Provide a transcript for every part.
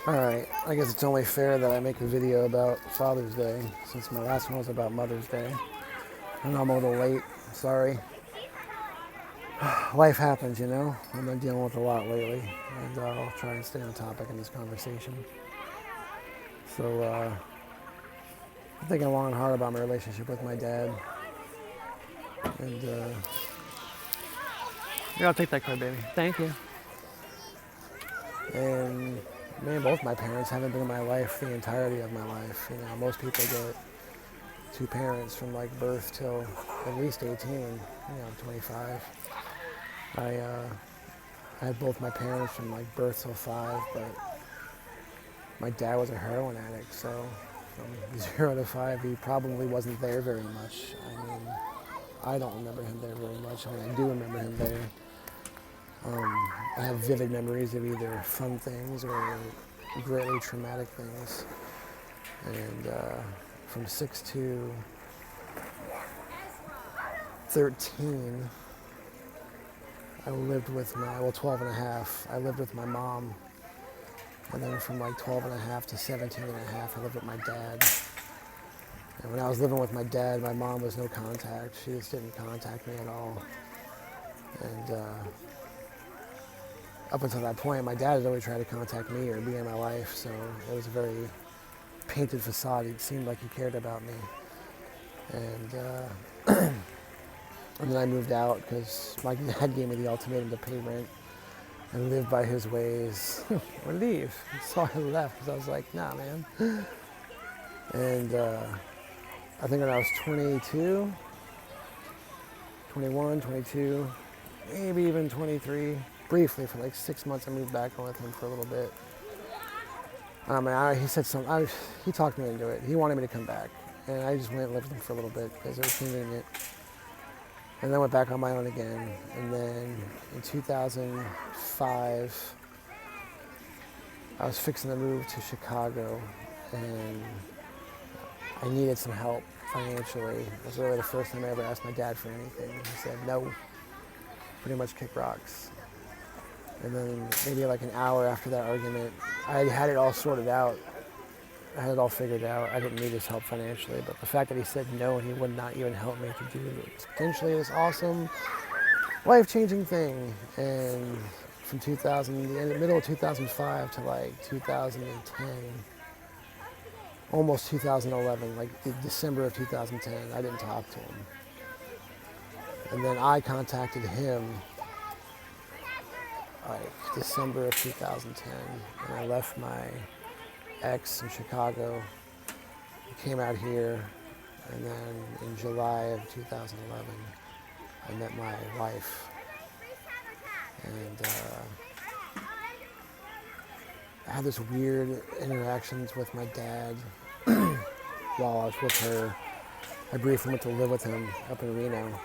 Alright, I guess it's only fair that I make a video about Father's Day, since my last one was about Mother's Day. I know I'm a little late, sorry. Life happens, you know? I've been dealing with a lot lately, and I'll try and stay on topic in this conversation. So, I'm thinking long and hard about my relationship with my dad. And, yeah, I'll take that card, baby. Thank you. And me and both my parents haven't been in my life the entirety of my life. You know, most people get two parents from like birth till at least 18, you know, 25. I had both my parents from like birth till 5, but my dad was a heroin addict, so from 0 to 5, he probably wasn't there very much. I mean, I don't remember him there very much. I mean, I do remember him there. I have vivid memories of either fun things or greatly traumatic things. And from 6 to 13, I lived with 12 and a half, I lived with my mom. And then from like 12 and a half to 17 and a half, I lived with my dad. And when I was living with my dad, my mom was no contact. She just didn't contact me at all. And up until that point, my dad had always tried to contact me or be in my life, so it was a very painted facade. It seemed like he cared about me. And then I moved out because my dad gave me the ultimatum to pay rent and live by his ways or leave. So I left because I was like, nah, man. And I think when I was 22, 21, 22, maybe even 23, briefly for like 6 months, I moved back with him for a little bit. He said something, he talked me into it. He wanted me to come back. And I just went and lived with him for a little bit because it was convenient. And then went back on my own again. And then in 2005, I was fixing to move to Chicago, and I needed some help financially. It was really the first time I ever asked my dad for anything. He said no, pretty much kick rocks. And then maybe like an hour after that argument, I had it all sorted out. I had it all figured out. I didn't need his help financially, but the fact that he said no and he would not even help me to do potentially this awesome, life-changing thing. And from the middle of 2005 to like 2010, almost 2011, like December of 2010, I didn't talk to him. And then I contacted him like December of 2010, and I left my ex in Chicago, came out here, and then in July of 2011, I met my wife. And I had this weird interactions with my dad while I was with her. I briefly went to live with him up in Reno.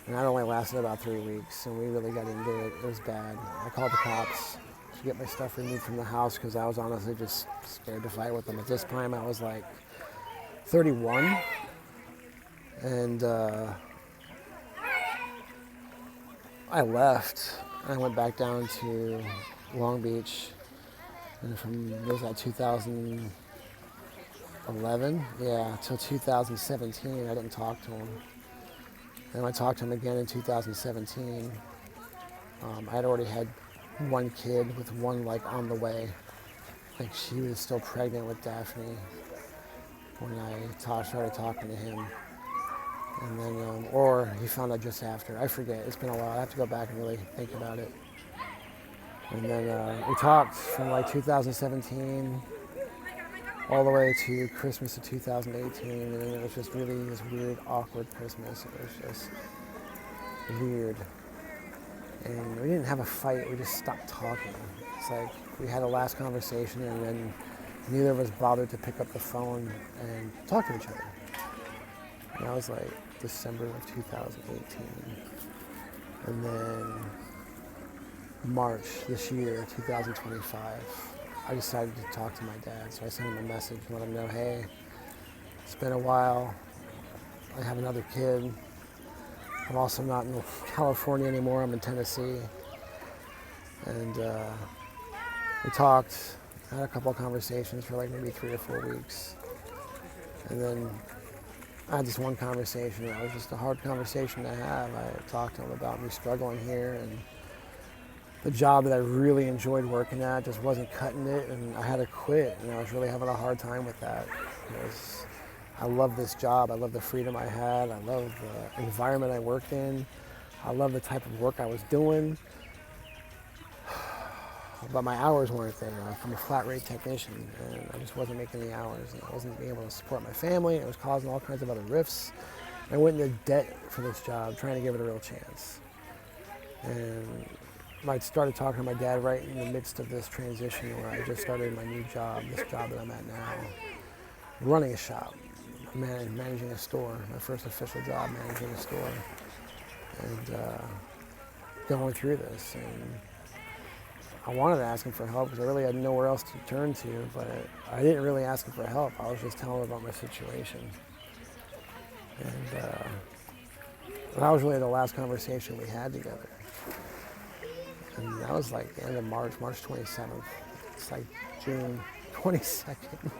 And that only lasted about 3 weeks, and we really got into it. It was bad. I called the cops to get my stuff removed from the house because I was honestly just scared to fight with them. At this time, I was like 31, and I left. I went back down to Long Beach, and it was like 2011, yeah, till 2017, I didn't talk to him. And I talked to him again in 2017. I had already had one kid with one like on the way. Like she was still pregnant with Daphne when I started talking to him. And then, or he found out just after. I forget, it's been a while. I have to go back and really think about it. And then we talked from like 2017 all the way to Christmas of 2018, and then it was just really this weird, awkward Christmas. It was just weird. And we didn't have a fight, we just stopped talking. It's like we had a last conversation, and then neither of us bothered to pick up the phone and talk to each other. And that was like December of 2018. And then March this year, 2025, I decided to talk to my dad. So I sent him a message and let him know, hey, it's been a while. I have another kid. I'm also not in California anymore. I'm in Tennessee. And we talked, I had a couple of conversations for like maybe 3 or 4 weeks. And then I had this one conversation that was just a hard conversation to have. I talked to him about me struggling here, and the job that I really enjoyed working at just wasn't cutting it, and I had to quit, and I was really having a hard time with that. Because I love this job. I love the freedom I had. I love the environment I worked in. I love the type of work I was doing. But my hours weren't there. I'm a flat rate technician, and I just wasn't making the hours, and I wasn't being able to support my family. It was causing all kinds of other rifts. I went into debt for this job, trying to give it a real chance. And I started talking to my dad right in the midst of this transition where I just started my new job, this job that I'm at now, running a shop, managing a store, my first official job, managing a store, and going through this. And I wanted to ask him for help because I really had nowhere else to turn to, but I didn't really ask him for help. I was just telling him about my situation. And that was really the last conversation we had together. And that was like the end of March 27th. It's like June 22nd.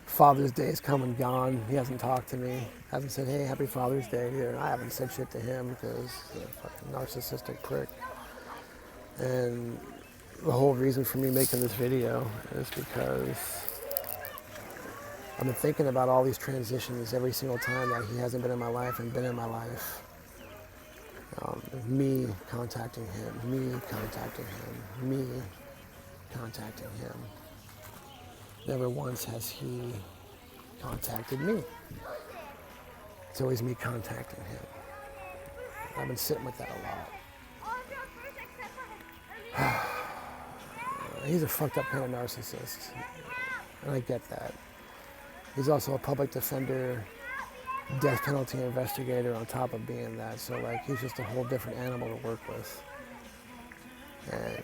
Father's Day has come and gone. He hasn't talked to me. Hasn't said, hey, happy Father's Day either. And I haven't said shit to him because he's a fucking narcissistic prick. And the whole reason for me making this video is because I've been thinking about all these transitions every single time that he hasn't been in my life and been in my life. Me contacting him, me contacting him, me contacting him. Never once has he contacted me. It's always me contacting him. I've been sitting with that a lot. He's a fucked up kind of narcissist, and I get that. He's also a public defender, death penalty investigator on top of being that, so like he's just a whole different animal to work with. And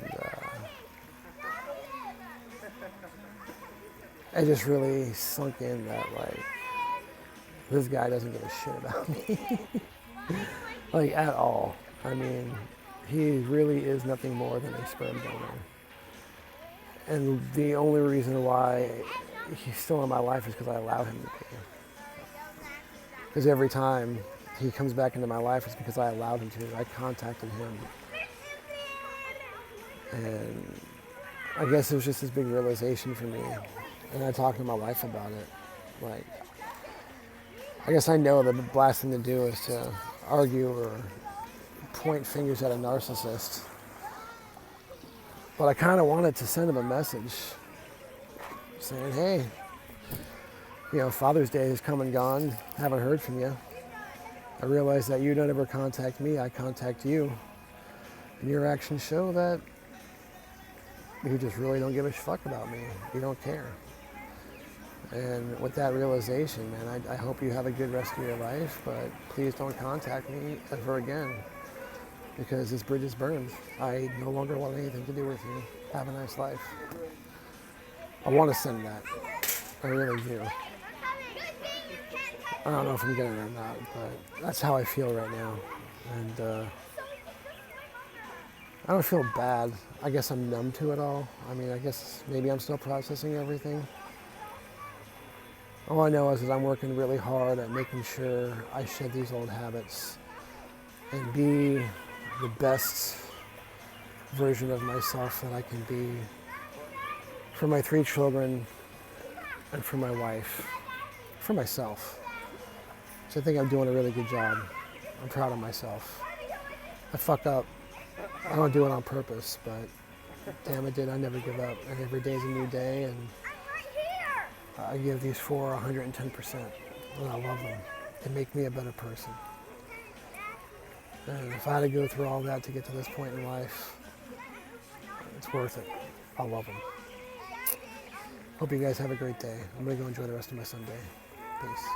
it just really sunk in that like this guy doesn't give a shit about me. Like at all. I mean, he really is nothing more than a sperm donor. And the only reason why he's still in my life is because I allowed him to be. Because every time he comes back into my life, it's because I allowed him to. I contacted him. And I guess it was just this big realization for me. And I talked to my wife about it. Like, I guess I know that the last thing to do is to argue or point fingers at a narcissist. But I kind of wanted to send him a message saying, hey, you know, Father's Day has come and gone. Haven't heard from you. I realize that you don't ever contact me. I contact you. And your actions show that you just really don't give a fuck about me. You don't care. And with that realization, man, I hope you have a good rest of your life, but please don't contact me ever again because this bridge is burned. I no longer want anything to do with you. Have a nice life. I want to send that. I really do. I don't know if I'm getting it or not, but that's how I feel right now. And I don't feel bad. I guess I'm numb to it all. I mean, I guess maybe I'm still processing everything. All I know is that I'm working really hard at making sure I shed these old habits and be the best version of myself that I can be for my 3 children and for my wife, for myself. So I think I'm doing a really good job. I'm proud of myself. I fuck up. I don't do it on purpose, but damn it, I never give up. And every day's a new day, and I give these 4 110%, and I love them. They make me a better person. And if I had to go through all that to get to this point in life, it's worth it. I love them. Hope you guys have a great day. I'm going to go enjoy the rest of my Sunday. Peace.